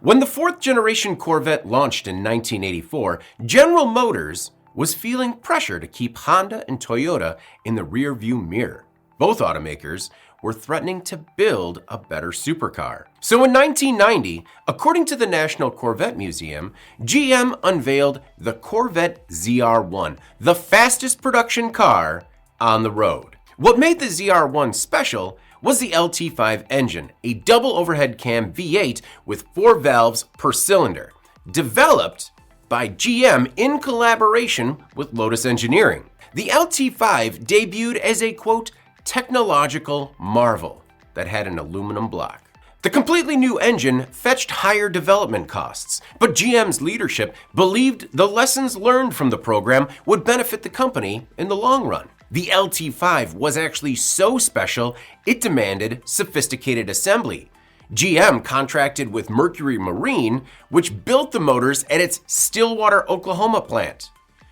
When the fourth generation Corvette launched in 1984, General Motors was feeling pressure to keep Honda and Toyota in the rearview mirror. Both automakers were threatening to build a better supercar. So in 1990, according to the National Corvette Museum, GM unveiled the Corvette ZR1, the fastest production car on the road. What made the ZR1 special was the LT5 engine, a double overhead cam V8 with 4 valves per cylinder, developed by GM in collaboration with Lotus Engineering. The LT5 debuted as a, quote, technological marvel that had an aluminum block. The completely new engine fetched higher development costs, but GM's leadership believed the lessons learned from the program would benefit the company in the long run. The LT5 was actually so special, it demanded sophisticated assembly. GM contracted with Mercury Marine, which built the motors at its Stillwater, Oklahoma plant.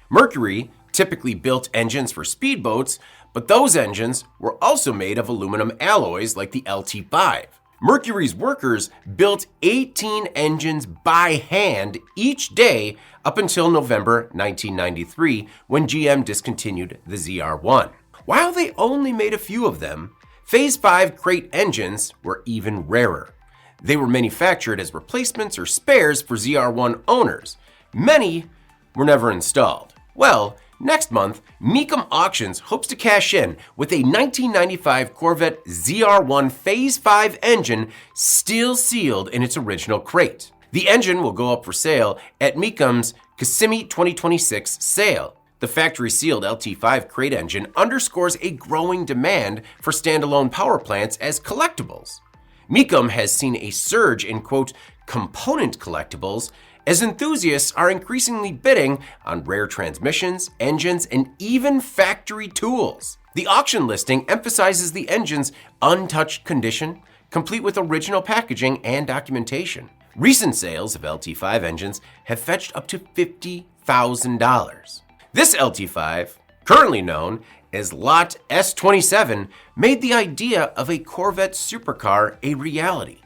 Mercury typically built engines for speedboats, but those engines were also made of aluminum alloys like the LT5. Mercury's workers built 18 engines by hand each day up until November 1993, when GM discontinued the ZR1. While they only made a few of them, Phase 5 crate engines were even rarer. They were manufactured as replacements or spares for ZR1 owners. Many were never installed. Well, next month, Mecum Auctions hopes to cash in with a 1995 Corvette ZR1 Phase 5 engine still sealed in its original crate. The engine will go up for sale at Mecum's Kissimmee 2026 sale. The factory-sealed LT5 crate engine underscores a growing demand for standalone power plants as collectibles. Mecum has seen a surge in, quote, component collectibles as enthusiasts are increasingly bidding on rare transmissions, engines, and even factory tools. The auction listing emphasizes the engine's untouched condition, complete with original packaging and documentation. Recent sales of LT5 engines have fetched up to $50,000. This LT5, currently known as Lot S27, made the idea of a Corvette supercar a reality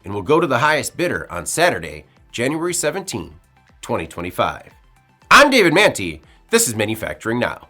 and will go to the highest bidder on Saturday, January 17, 2025. I'm David Manti. This is Manufacturing Now.